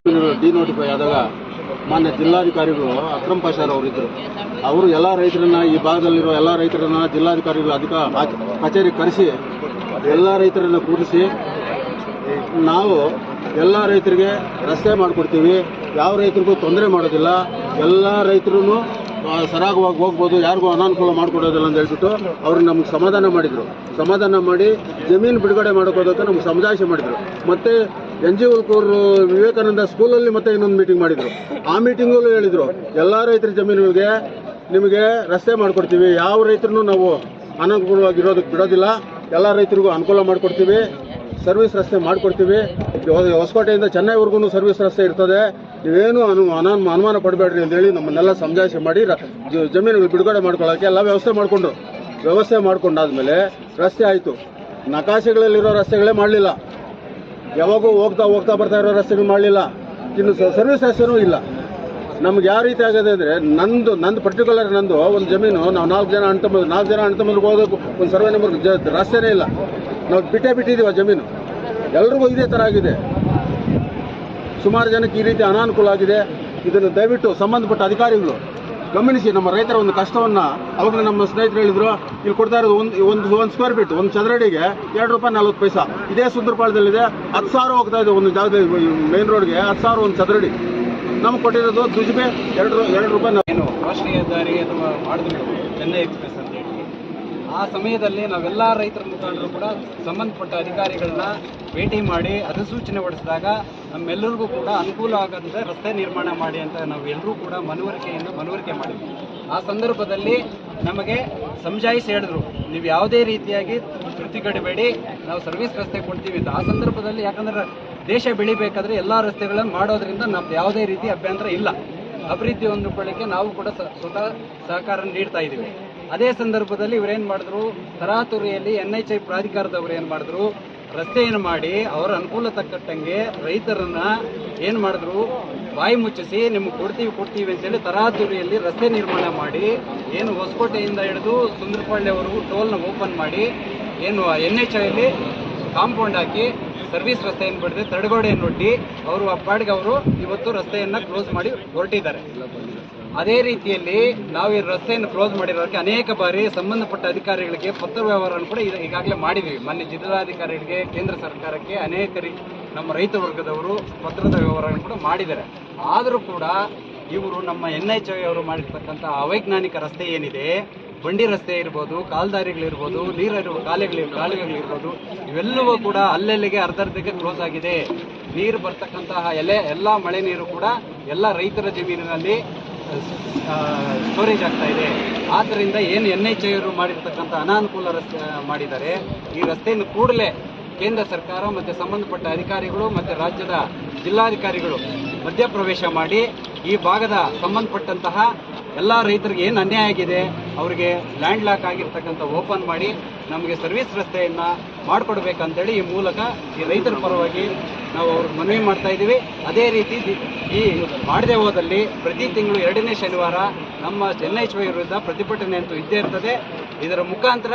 Denotify ಆದಾಗ ಮಾನ್ಯ ಜಿಲ್ಲಾಧಿಕಾರಿಗಳು ಅಕ್ರಮ್ ಪಾಷಾರ್ ಅವರಿದ್ದರು. ಅವರು ಎಲ್ಲ ರೈತರನ್ನ, ಈ ಭಾಗದಲ್ಲಿರೋ ಎಲ್ಲ ರೈತರನ್ನ ಜಿಲ್ಲಾಧಿಕಾರಿಗಳು ಕಚೇರಿ ಕರೆಸಿ ಎಲ್ಲ ರೈತರನ್ನ ಕೂರಿಸಿ ನಾವು ಎಲ್ಲ ರೈತರಿಗೆ ರಸ್ತೆ ಮಾಡಿಕೊಡ್ತೀವಿ, ಯಾವ ರೈತರಿಗೂ ತೊಂದರೆ ಮಾಡೋದಿಲ್ಲ, ಎಲ್ಲ ರೈತರು ಸರಾಗವಾಗಿ ಹೋಗ್ಬೋದು, ಯಾರಿಗೂ ಅನಾನುಕೂಲ ಮಾಡಿಕೊಡೋದಿಲ್ಲ ಅಂತ ಹೇಳ್ಬಿಟ್ಟು ಅವ್ರು ನಮ್ಗೆ ಸಮಾಧಾನ ಮಾಡಿ ಜಮೀನು ಬಿಡುಗಡೆ ಮಾಡೋಕೋದಕ್ಕೆ ನಮ್ಗೆ ಸಮಜಾಯಿಷಿ ಮಾಡಿದರು. ಮತ್ತು NG ಉಲ್ಕೂರು ವಿವೇಕಾನಂದ ಸ್ಕೂಲಲ್ಲಿ ಮತ್ತೆ ಇನ್ನೊಂದು ಮೀಟಿಂಗ್ ಮಾಡಿದರು. ಆ ಮೀಟಿಂಗಲ್ಲೂ ಹೇಳಿದರು ಎಲ್ಲ ರೈತರ ಜಮೀನುಗಳಿಗೆ ನಿಮಗೆ ರಸ್ತೆ ಮಾಡಿಕೊಡ್ತೀವಿ, ಯಾವ ರೈತರನ್ನು ನಾವು ಅನಾನುಕೂಲವಾಗಿರೋದಕ್ಕೆ ಬಿಡೋದಿಲ್ಲ, ಎಲ್ಲ ರೈತರಿಗೂ ಅನುಕೂಲ ಮಾಡಿಕೊಡ್ತೀವಿ, ಸರ್ವಿಸ್ ರಸ್ತೆ ಮಾಡಿಕೊಡ್ತೀವಿ, ಹೊಸಕೋಟೆಯಿಂದ ಚೆನ್ನೈವರೆಗೂ ಸರ್ವಿಸ್ ರಸ್ತೆ ಇರ್ತದೆ, ನೀವೇನು ಅನುಮಾನ ಪಡಬೇಡ್ರಿ ಅಂತೇಳಿ ನಮ್ಮನ್ನೆಲ್ಲ ಸಮಜಾಯಿಷಿ ಮಾಡಿ ಜಮೀನುಗಳು ಬಿಡುಗಡೆ ಮಾಡ್ಕೊಳ್ಳೋಕ್ಕೆ ಎಲ್ಲ ವ್ಯವಸ್ಥೆ ಮಾಡ್ಕೊಂಡಾದ್ಮೇಲೆ ರಸ್ತೆ ಆಯಿತು. ನಕಾಶೆಗಳಲ್ಲಿರೋ ರಸ್ತೆಗಳೇ ಮಾಡಲಿಲ್ಲ, ಯಾವಾಗೂ ಹೋಗ್ತಾ ಬರ್ತಾ ಇರೋ ರಸ್ತೆಗಳು ಮಾಡಲಿಲ್ಲ, ಇನ್ನು ಸರ್ವಿಸ್ ರಸ್ತೆನೂ ಇಲ್ಲ. ನಮ್ಗೆ ಯಾವ ರೀತಿ ಆಗಿದೆ ಅಂದರೆ ನಂದು ಪರ್ಟಿಕ್ಯುಲರ್ ಒಂದು ಜಮೀನು, ನಾವು 4 ಜನ ಅಣ್ತಮ್ಮಂದ್ರಿಗೆ ಹೋಗೋದು ಒಂದು ಸರ್ವೆ ನಂಬರ್ ರಸ್ತೆನೇ ಇಲ್ಲ, ನಾವು ಬಿಟ್ಟಿದ್ದೀವಿ ಆ ಜಮೀನು. ಎಲ್ರಿಗೂ ಇದೇ ಥರ ಆಗಿದೆ, ಸುಮಾರು ಜನಕ್ಕೆ ಈ ರೀತಿ ಅನಾನುಕೂಲ ಆಗಿದೆ. ಇದನ್ನು ದಯವಿಟ್ಟು ಸಂಬಂಧಪಟ್ಟ ಅಧಿಕಾರಿಗಳು ಗಮನಿಸಿ ನಮ್ಮ ರೈತರ ಒಂದು ಕಷ್ಟವನ್ನು. ಅವಾಗ ನಮ್ಮ ಸ್ನೇಹಿತರು ಹೇಳಿದ್ರು, ಇಲ್ಲಿ ಕೊಡ್ತಾ ಇರೋದು ಒಂದು ಸ್ಕ್ವೇರ್ ಫೀಟ್, ಒಂದು ಚದರಡಿಗೆ ₹2.40. ಇದೇ ಸುಂದರಪಾಳ್ಯದಲ್ಲಿದೆ 10,000 ಹೋಗ್ತಾ ಇದೆ ಒಂದು ಜಾಗದಲ್ಲಿ, ಮೇನ್ ರೋಡ್ಗೆ 10,000 ಒಂದು ಚದರಡಿ. ನಮ್ಗೆ ಕೊಟ್ಟಿರೋದು ದುಜ್ಬೆ ₹2. ಏನು ರಾಷ್ಟ್ರೀಯ ಹೆದ್ದಾರಿ ಅಥವಾ ಮಾಡಿದ್ರು ಚೆನ್ನೈ ಎಕ್ಸ್ಪ್ರೆಸ್ ಅಂತ ಹೇಳಿ, ಆ ಸಮಯದಲ್ಲಿ ನಾವೆಲ್ಲ ರೈತರ ಮುಖಂಡರು ಕೂಡ ಸಂಬಂಧಪಟ್ಟ ಅಧಿಕಾರಿಗಳನ್ನ ಭೇಟಿ ಮಾಡಿ ಅಧಿಸೂಚನೆ ಹೊರಡಿಸಿದಾಗ ನಮ್ಮೆಲ್ಲರಿಗೂ ಕೂಡ ಅನುಕೂಲ ಆಗದಂತೆ ರಸ್ತೆ ನಿರ್ಮಾಣ ಮಾಡಿ ಅಂತ ನಾವೆಲ್ಲರೂ ಕೂಡ ಮನವರಿಕೆ ಮಾಡಿದ್ವಿ. ಆ ಸಂದರ್ಭದಲ್ಲಿ ನಮಗೆ ಸಮಜಾಯಿಸಿ ಹೇಳಿದ್ರು, ನೀವು ಯಾವುದೇ ರೀತಿಯಾಗಿ ತೃಪ್ತಿಗಡಬೇಡಿ, ನಾವು ಸರ್ವಿಸ್ ರಸ್ತೆ ಕೊಡ್ತೀವಿ ಅಂತ. ಆ ಸಂದರ್ಭದಲ್ಲಿ ಯಾಕಂದ್ರೆ ದೇಶ ಬೆಳಿಬೇಕಾದ್ರೆ ಎಲ್ಲ ರಸ್ತೆಗಳನ್ನು ಮಾಡೋದ್ರಿಂದ ನಮ್ದು ಯಾವುದೇ ರೀತಿ ಅಭ್ಯಂತರ ಇಲ್ಲ, ಅಭಿವೃದ್ಧಿ ಹೊಂದಿಕೊಳ್ಳಿಕ್ಕೆ ನಾವು ಕೂಡ ಸ್ವತಃ ಸಹಕಾರ ನೀಡ್ತಾ ಇದ್ದೀವಿ. ಅದೇ ಸಂದರ್ಭದಲ್ಲಿ ಇವರೇನು ಮಾಡಿದ್ರು, ತರಾತುರಿಯಲ್ಲಿ NHI ಪ್ರಾಧಿಕಾರದವರು ಏನು ಮಾಡಿದ್ರು, ರಸ್ತೆಯನ್ನು ಮಾಡಿ ಅವರ ಅನುಕೂಲ ತಕ್ಕಂಗೆ ರೈತರನ್ನ ಏನು ಮಾಡಿದ್ರು, ಬಾಯಿ ಮುಚ್ಚಿಸಿ ನಿಮ್ಗೆ ಕೊಡ್ತೀವಿ ಅಂತೇಳಿ ತರಾತುರಿಯಲ್ಲಿ ರಸ್ತೆ ನಿರ್ಮಾಣ ಮಾಡಿ, ಏನು ಹೊಸಕೋಟೆಯಿಂದ ಹಿಡಿದು ಸುಂದರಪಾಳ್ಯವರೆಗೂ ಟೋಲ್ನ ಓಪನ್ ಮಾಡಿ, ಏನು NHIಯಲ್ಲಿ ಕಾಂಪೌಂಡ್ ಹಾಕಿ ಸರ್ವಿಸ್ ರಸ್ತೆಯನ್ನು ಬಿಡದೆ ತಡೆಗೋಡೆಯನ್ನು ಒಡ್ಡಿ ಅವರು ಆ ಪಾಡಿಗೆ ಅವರು ಇವತ್ತು ರಸ್ತೆಯನ್ನು ಕ್ಲೋಸ್ ಮಾಡಿ ಹೊರಟಿದ್ದಾರೆ. ಅದೇ ರೀತಿಯಲ್ಲಿ ನಾವು ಈ ರಸ್ತೆಯನ್ನು ಕ್ಲೋಸ್ ಮಾಡಿರೋದಕ್ಕೆ ಅನೇಕ ಬಾರಿ ಸಂಬಂಧಪಟ್ಟ ಅಧಿಕಾರಿಗಳಿಗೆ ಪತ್ರ ವ್ಯವಹಾರವನ್ನು ಕೂಡ ಈಗಾಗಲೇ ಮಾಡಿದ್ದೀವಿ. ಮೊನ್ನೆ ಜಿಲ್ಲಾಧಿಕಾರಿಗಳಿಗೆ, ಕೇಂದ್ರ ಸರ್ಕಾರಕ್ಕೆ ಅನೇಕರಿಗೆ ನಮ್ಮ ರೈತ ವರ್ಗದವರು ಪತ್ರದ ವ್ಯವಹಾರವನ್ನು ಕೂಡ ಮಾಡಿದ್ದಾರೆ. ಆದರೂ ಕೂಡ ಇವರು ನಮ್ಮ NHI ಅವರು ಮಾಡಿರ್ತಕ್ಕಂಥ ಅವೈಜ್ಞಾನಿಕ ರಸ್ತೆ ಏನಿದೆ, ಬಂಡಿ ರಸ್ತೆ ಇರ್ಬೋದು, ಕಾಲ್ದಾರಿಗಳಿರ್ಬೋದು, ನೀರಿರುವ ಕಾಲುವೆಗಳಿರ್ಬೋದು, ಇವೆಲ್ಲವೂ ಕೂಡ ಅಲ್ಲೆಲ್ಲಿಗೆ ಅರ್ಧಕ್ಕೆ ಕ್ಲೋಸ್ ಆಗಿದೆ. ನೀರು ಬರ್ತಕ್ಕಂತಹ ಎಲ್ಲ ಮಳೆ ನೀರು ಕೂಡ ಎಲ್ಲ ರೈತರ ಜಮೀನಿನಲ್ಲಿ ಸ್ಟೋರೇಜ್ ಆಗ್ತಾ ಇದೆ. ಆದ್ದರಿಂದ ಏನು NHI ಅವರು ಮಾಡಿರ್ತಕ್ಕಂಥ ಅನಾನುಕೂಲ ರಸ್ತೆ ಮಾಡಿದ್ದಾರೆ, ಈ ರಸ್ತೆಯನ್ನು ಕೂಡಲೇ ಕೇಂದ್ರ ಸರ್ಕಾರ ಮತ್ತು ಸಂಬಂಧಪಟ್ಟ ಅಧಿಕಾರಿಗಳು ಮತ್ತು ರಾಜ್ಯದ ಜಿಲ್ಲಾಧಿಕಾರಿಗಳು ಮಧ್ಯಪ್ರವೇಶ ಮಾಡಿ ಈ ಭಾಗದ ಸಂಬಂಧಪಟ್ಟಂತಹ ಎಲ್ಲ ರೈತರಿಗೆ ಏನು ಅನ್ಯಾಯ ಆಗಿದೆ ಅವರಿಗೆ ಲ್ಯಾಂಡ್ ಲಾಕ್ ಆಗಿರ್ತಕ್ಕಂಥ ಓಪನ್ ಮಾಡಿ ನಮಗೆ ಸರ್ವಿಸ್ ರಸ್ತೆಯನ್ನು ಮಾಡಿಕೊಡ್ಬೇಕಂತೇಳಿ ಈ ಮೂಲಕ ಈ ರೈತರ ಪರವಾಗಿ ನಾವು ಅವ್ರಿಗೆ ಮನವಿ ಮಾಡ್ತಾ ಇದ್ದೀವಿ. ಅದೇ ರೀತಿ ಈ ಮಾಡದೆ ಹೋದಲ್ಲಿ ಪ್ರತಿ ತಿಂಗಳು 2ನೇ ಶನಿವಾರ ನಮ್ಮ NHI ವಿರುದ್ಧ ಪ್ರತಿಭಟನೆ ಅಂತೂ ಇದ್ದೇ ಇರ್ತದೆ. ಇದರ ಮುಖಾಂತರ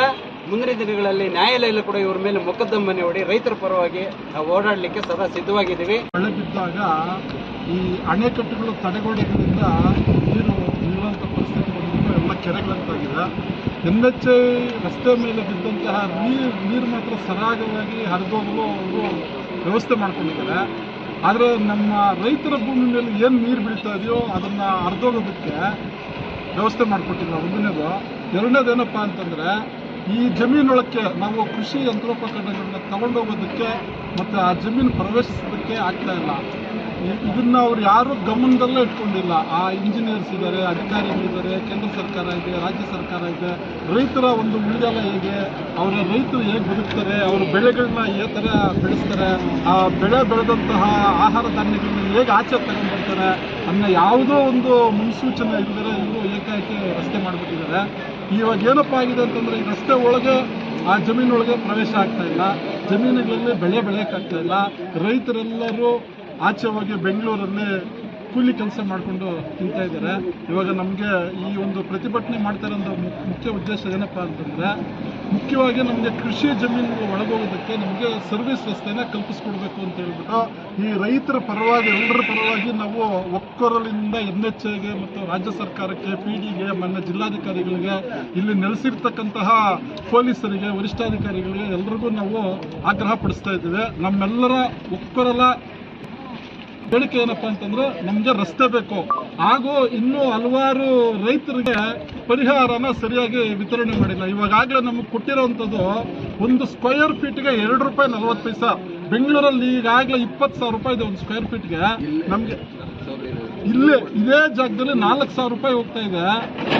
ಮುಂದಿನ ದಿನಗಳಲ್ಲಿ ನ್ಯಾಯಾಲಯ ಕೂಡ ಇವ್ರ ಮೇಲೆ ಮೊಕದ್ದಮೆ ಹೂಡಿ ರೈತರ ಪರವಾಗಿ ನಾವು ಓಡಾಡಲಿಕ್ಕೆ ಸದಾ ಸಿದ್ಧವಾಗಿದ್ದೀವಿ. ಮಳೆ ಬಿದ್ದಾಗ ಈ ಅಣೆಕಟ್ಟುಗಳು ತಡೆಗೋಡೆಗಳಿಂದ ನೀರು ನಿಲ್ಲುವಂಥ ಪರಿಸ್ಥಿತಿ ಬಂದಿದ್ದು ಎಲ್ಲ ಕೆರೆಗಳಂತಾಗಿದೆ. NHI ರಸ್ತೆ ಮೇಲೆ ಬಿದ್ದಂತಹ ನೀರು ಮಾತ್ರ ಸರಾಗವಾಗಿ ಹರಿದೋಗಲು ಅವರು ವ್ಯವಸ್ಥೆ ಮಾಡ್ಕೊಂಡಿದ್ದಾರೆ. ಆದರೆ ನಮ್ಮ ರೈತರ ಭೂಮಿ ಮೇಲೆ ಏನು ನೀರು ಬೀಳ್ತಾ ಇದೆಯೋ ಅದನ್ನು ಹರಿದೋಗೋದಕ್ಕೆ ವ್ಯವಸ್ಥೆ ಮಾಡಿಕೊಟ್ಟಿಲ್ಲ. ಒಂದನೇದು. ಎರಡನೇದೇನಪ್ಪ ಅಂತಂದರೆ, ಈ ಜಮೀನೊಳಕ್ಕೆ ನಾವು ಕೃಷಿ ಯಂತ್ರೋಪಕರಣಗಳನ್ನ ತಗೊಂಡೋಗೋದಕ್ಕೆ ಮತ್ತು ಆ ಜಮೀನು ಪ್ರವೇಶಿಸೋದಕ್ಕೆ ಆಗ್ತಾ ಇಲ್ಲ. ಇದನ್ನು ಅವ್ರು ಯಾರೂ ಗಮನದಲ್ಲೇ ಇಟ್ಕೊಂಡಿಲ್ಲ. ಆ ಇಂಜಿನಿಯರ್ಸ್ ಇದ್ದಾರೆ, ಅಧಿಕಾರಿಗಳಿದ್ದಾರೆ, ಕೇಂದ್ರ ಸರ್ಕಾರ ಇದೆ, ರಾಜ್ಯ ಸರ್ಕಾರ ಇದೆ. ರೈತರ ಒಂದು ಉಳಿಗಾಲ ಹೇಗೆ, ಅವರ ರೈತರು ಹೇಗೆ ಬದುಕ್ತಾರೆ, ಅವರ ಬೆಳೆಗಳನ್ನ ಯಾವ ಥರ ಬೆಳೆಸ್ತಾರೆ, ಆ ಬೆಳೆ ಬೆಳೆದಂತಹ ಆಹಾರ ಧಾನ್ಯಗಳನ್ನ ಹೇಗೆ ಆಚೆ ತಗೊಂಡ್ಬರ್ತಾರೆ ಅನ್ನೋ ಯಾವುದೋ ಒಂದು ಮುನ್ಸೂಚನೆ ಇಲ್ಲದೆ ಇವರು ಏಕಾಏಕಿ ರಸ್ತೆ ಮಾಡಿಬಿಟ್ಟಿದ್ದಾರೆ. ಇವಾಗ ಏನಪ್ಪ ಆಗಿದೆ ಅಂತಂದರೆ, ಈ ರಸ್ತೆ ಒಳಗೆ ಆ ಜಮೀನೊಳಗೆ ಪ್ರವೇಶ ಆಗ್ತಾ ಇಲ್ಲ, ಜಮೀನುಗಳಲ್ಲಿ ಬೆಳೆಯೋಕ್ಕಾಗ್ತಾ ಇಲ್ಲ. ರೈತರೆಲ್ಲರೂ ಆಚೆ ಹೋಗಿ ಬೆಂಗಳೂರಲ್ಲಿ ಕೂಲಿ ಕೆಲಸ ಮಾಡಿಕೊಂಡು ತಿಂತಾ ಇದ್ದಾರೆ. ಇವಾಗ ನಮಗೆ ಈ ಒಂದು ಪ್ರತಿಭಟನೆ ಮಾಡ್ತಾ ಇರೋ ಮುಖ್ಯ ಉದ್ದೇಶ ಏನಪ್ಪ ಅಂತಂದರೆ, ಮುಖ್ಯವಾಗಿ ನಮಗೆ ಕೃಷಿ ಜಮೀನುಗಳು ಒಳಗೋಗೋದಕ್ಕೆ ನಮಗೆ ಸರ್ವಿಸ್ ರಸ್ತೆನ ಕಲ್ಪಿಸ್ಕೊಡ್ಬೇಕು ಅಂತ ಹೇಳ್ಬಿಟ್ಟು ಈ ರೈತರ ಪರವಾಗಿ, ಎಲ್ಲರ ಪರವಾಗಿ ನಾವು ಒಕ್ಕೊರಲಿಂದ NHAಗೆ ಮತ್ತು ರಾಜ್ಯ ಸರ್ಕಾರಕ್ಕೆ, PD ಗೆ, ಮಾನ್ಯ ಜಿಲ್ಲಾಧಿಕಾರಿಗಳಿಗೆ, ಇಲ್ಲಿ ನೆಲೆಸಿರ್ತಕ್ಕಂತಹ ಪೊಲೀಸರಿಗೆ, ವರಿಷ್ಠಾಧಿಕಾರಿಗಳಿಗೆ ಎಲ್ರಿಗೂ ನಾವು ಆಗ್ರಹ ಪಡಿಸ್ತಾ ಇದ್ದೀವಿ. ನಮ್ಮೆಲ್ಲರ ಒಕ್ಕೊರಲ ಬೇಡಿಕೆ ಏನಪ್ಪ ಅಂತಂದ್ರೆ, ನಮಗೆ ರಸ್ತೆ ಬೇಕು, ಹಾಗೂ ಇನ್ನೂ ಹಲವಾರು ರೈತರಿಗೆ ಪರಿಹಾರನ ಸರಿಯಾಗಿ ವಿತರಣೆ ಮಾಡಿಲ್ಲ. ಇವಾಗಲೇ ನಮಗೆ ಕೊಟ್ಟಿರೋವಂಥದ್ದು ಒಂದು ಸ್ಕ್ವೇರ್ ಫೀಟ್ಗೆ ₹2.40. ಬೆಂಗಳೂರಲ್ಲಿ ಈಗಾಗಲೇ 20,000 ರೂಪಾಯಿ ಇದೆ ಒಂದು ಸ್ಕ್ವೇರ್ ಫೀಟ್ಗೆ. ನಮಗೆ ಇದೇ ಜಾಗದಲ್ಲಿ ₹4,000 ಹೋಗ್ತಾ ಇದೆ.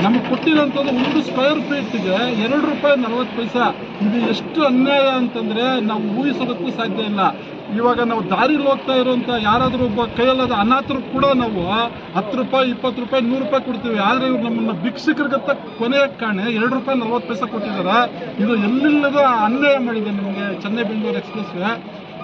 ನಮಗೆ ಕೊಟ್ಟಿರೋಂಥದ್ದು ಒಂದು ಸ್ಕ್ವೇರ್ ಫೀಟ್ಗೆ ₹2.40. ಇದು ಎಷ್ಟು ಅನ್ಯಾಯ ಅಂತಂದ್ರೆ ನಾವು ಊಹಿಸೋದಕ್ಕೂ ಸಾಧ್ಯ ಇಲ್ಲ. ಇವಾಗ ನಾವು ದಾರಿಲಿ ಹೋಗ್ತಾ ಇರುವಂತ ಯಾರಾದ್ರೂ ಒಬ್ಬ ಕೈಯಲ್ಲದ ಅನಾಥರು ಕೂಡ ನಾವು ₹10, ₹20, ₹100 ಕೊಡ್ತೀವಿ. ಆದ್ರೆ ಇವ್ರು ನಮ್ಮನ್ನ ಭಿಕ್ಷುಕರಿಗಂತ ಕೊನೆಯ ಕಾಣೆ ₹2.40 ಕೊಟ್ಟಿದ್ದಾರೆ. ಇದು ಎಲ್ಲಿಲ್ಲದ ಅನ್ಯಾಯ ಮಾಡಿದೆ ನಮಗೆ ಚೆನ್ನೈ ಬೆಂಗಳೂರು ಎಕ್ಸ್ಪ್ರೆಸ್ಗೆ.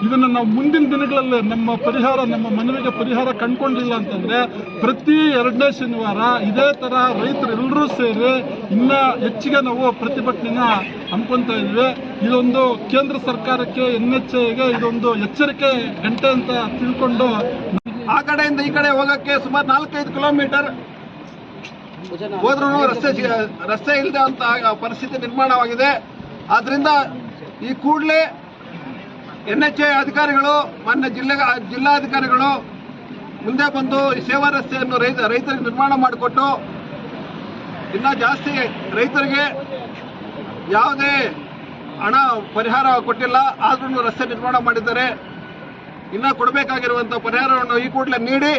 ಇದನ್ನು ನಾವು ಮುಂದಿನ ದಿನಗಳಲ್ಲಿ ನಮ್ಮ ಮನವಿಗೆ ಪರಿಹಾರ ಕಂಡುಕೊಂಡಿಲ್ಲ ಅಂತಂದ್ರೆ ಪ್ರತಿ 2ನೇ ಶನಿವಾರ ಇದೇ ತರ ರೈತರೆಲ್ಲರೂ ಸೇರಿ ಇನ್ನ ಹೆಚ್ಚಿಗೆ ನಾವು ಪ್ರತಿಭಟನೆನ ಹಮ್ಮಿಕೊಳ್ತಾ ಇದ್ವಿ. ಇದೊಂದು ಕೇಂದ್ರ ಸರ್ಕಾರಕ್ಕೆ, NHAಗೆ ಇದೊಂದು ಎಚ್ಚರಿಕೆ ಗಂಟೆ ಅಂತ ತಿಳ್ಕೊಂಡು, ಆ ಕಡೆಯಿಂದ ಈ ಕಡೆ ಹೋಗಕ್ಕೆ ಸುಮಾರು 4-5 ಕಿಲೋಮೀಟರ್ ಹೋದ್ರೂ ರಸ್ತೆ ಇಲ್ಲದೆ ಅಂತ ಪರಿಸ್ಥಿತಿ ನಿರ್ಮಾಣವಾಗಿದೆ. ಆದ್ರಿಂದ ಈ ಕೂಡಲೇ NHA ಅಧಿಕಾರಿಗಳು, ಮಾನ್ಯ ಜಿಲ್ಲಾಧಿಕಾರಿಗಳು ಮುಂದೆ ಬಂದು ಈ ಸೇವಾ ರಸ್ತೆಯನ್ನು ರೈತರಿಗೆ ನಿರ್ಮಾಣ ಮಾಡಿಕೊಟ್ಟು, ಇನ್ನ ಜಾಸ್ತಿ ರೈತರಿಗೆ ಯಾವುದೇ ಹಣ ಪರಿಹಾರ ಕೊಟ್ಟಿಲ್ಲ, ಆದ್ರೂ ರಸ್ತೆ ನಿರ್ಮಾಣ ಮಾಡಿದ್ದಾರೆ. ಇನ್ನ ಕೊಡಬೇಕಾಗಿರುವಂತಹ ಪರಿಹಾರವನ್ನು ಈ ಕೂಡಲೇ ನೀಡಿ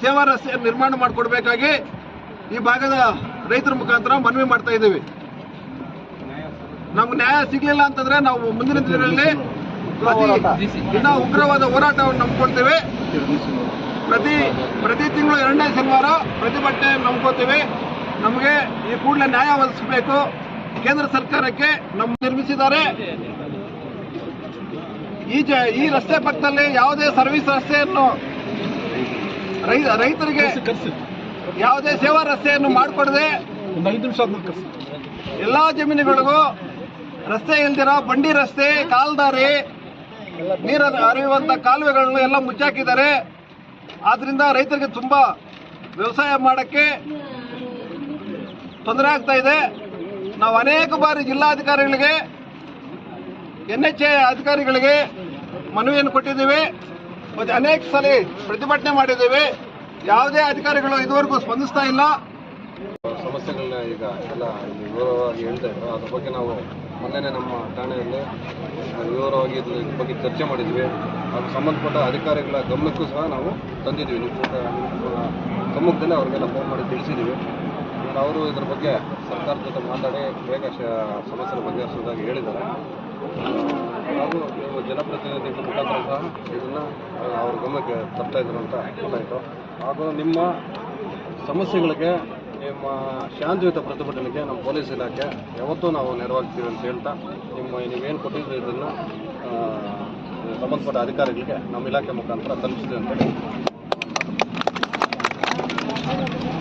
ಸೇವಾ ರಸ್ತೆಯನ್ನು ನಿರ್ಮಾಣ ಮಾಡಿಕೊಡ್ಬೇಕಾಗಿ ಈ ಭಾಗದ ರೈತರ ಮುಖಾಂತರ ಮನವಿ ಮಾಡ್ತಾ ಇದ್ದೀವಿ. ನಮ್ಗೆ ನ್ಯಾಯ ಸಿಗ್ಲಿಲ್ಲ ಅಂತಂದ್ರೆ ನಾವು ಮುಂದಿನ ದಿನಗಳಲ್ಲಿ ಇನ್ನ ಉಗ್ರವಾದ ಹೋರಾಟವನ್ನು ನಂಬ್ಕೊಳ್ತೇವೆ. ಪ್ರತಿ ತಿಂಗಳು 2ನೇ ಶನಿವಾರ ಪ್ರತಿಭಟನೆ ನಂಬ್ಕೋತೀವಿ. ನಮಗೆ ಈ ಕೂಡಲೇ ನ್ಯಾಯ ಒದಗಿಸಬೇಕು. ಕೇಂದ್ರ ಸರ್ಕಾರಕ್ಕೆ ನಿರ್ಮಿಸಿದ್ದಾರೆ. ಈ ರಸ್ತೆ ಪಕ್ಕದಲ್ಲಿ ಯಾವುದೇ ಸರ್ವಿಸ್ ರಸ್ತೆಯನ್ನು ರೈತರಿಗೆ ಯಾವುದೇ ಸೇವಾ ರಸ್ತೆಯನ್ನು ಮಾಡಿಕೊಡದೆ ಎಲ್ಲಾ ಜಮೀನುಗಳಿಗೂ ರಸ್ತೆ ಇಲ್ದಿರೋ ಬಂಡಿ ರಸ್ತೆ, ಕಾಲ್ದಾರಿ, ನೀರು ಹರಿಯುವಂತ ಕಾಲುವೆಗಳನ್ನು ಎಲ್ಲ ಮುಚ್ಚಾಕಿದ್ದಾರೆ. ಆದ್ರಿಂದ ರೈತರಿಗೆ ತುಂಬಾ ವ್ಯವಸಾಯ ಮಾಡಕ್ಕೆ ತೊಂದರೆ ಆಗ್ತಾ ಇದೆ. ನಾವು ಅನೇಕ ಬಾರಿ ಜಿಲ್ಲಾಧಿಕಾರಿಗಳಿಗೆ, NHA ಅಧಿಕಾರಿಗಳಿಗೆ ಮನವಿಯನ್ನು ಕೊಟ್ಟಿದ್ದೀವಿ. ಮತ್ತೆ ಅನೇಕ ಸಲ ಪ್ರತಿಭಟನೆ ಮಾಡಿದ್ದೀವಿ. ಯಾವುದೇ ಅಧಿಕಾರಿಗಳು ಇದುವರೆಗೂ ಸ್ಪಂದಿಸ್ತಾ ಇಲ್ಲ. ಸಮಸ್ಯೆಗಳನ್ನ ಈಗ ಎಲ್ಲ ವಿವರವಾಗಿ ಹೇಳ್ತಾ ಇದ್ರು. ಅದ್ರ ಬಗ್ಗೆ ನಾವು ಮೊನ್ನೆ ನಮ್ಮ ಠಾಣೆಯಲ್ಲಿ ವಿವರವಾಗಿ ಇದ್ರ ಬಗ್ಗೆ ಚರ್ಚೆ ಮಾಡಿದ್ವಿ. ಅದು ಸಂಬಂಧಪಟ್ಟ ಅಧಿಕಾರಿಗಳ ಗಮನಕ್ಕೂ ಸಹ ನಾವು ತಂದಿದ್ದೀವಿ. ನಿಮ್ಮ ಸಮ್ಮುಖದಲ್ಲಿ ಅವ್ರಿಗೆಲ್ಲ ಫೋನ್ ಮಾಡಿ ತಿಳಿಸಿದ್ದೀವಿ. ಅವರು ಇದ್ರ ಬಗ್ಗೆ ಸರ್ಕಾರದ ಜೊತೆ ಮಾತಾಡಿ ಬೇಗ ಸಮಸ್ಯೆ ಬಗೆಹರಿಸೋದಾಗಿ ಹೇಳಿದ್ದಾರೆ. ಹಾಗೂ ಜನಪ್ರತಿನಿಧಿಗಳ ಮುಖಾಂತರ ಸಹ ಇದನ್ನು ಅವ್ರ ಗಮನಕ್ಕೆ ತರ್ತಾ ಇದ್ರು ಅಂತ ಗೊತ್ತಾಯಿತು. ಹಾಗೂ ನಿಮ್ಮ ಸಮಸ್ಯೆಗಳಿಗೆ, ನಿಮ್ಮ ಶಾಂತಿಯುತ ಪ್ರತಿಭಟನೆಗೆ ನಮ್ಮ ಪೊಲೀಸ್ ಇಲಾಖೆ ಯಾವತ್ತೂ ನಾವು ನೆರವಾಗ್ತೀವಿ ಅಂತ ಹೇಳ್ತಾ, ನೀವೇನು ಕೊಟ್ಟಿದ್ರು ಇದನ್ನು ಸಂಬಂಧಪಟ್ಟ ಅಧಿಕಾರಿಗಳಿಗೆ ನಮ್ಮ ಇಲಾಖೆ ಮುಖಾಂತರ ತಲುಪಿಸಿದೆ ಅಂತೇಳಿ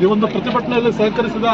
ಈ ಒಂದು ಪ್ರತಿಭಟನೆಯಲ್ಲಿ ಸಹಕರಿಸಿದ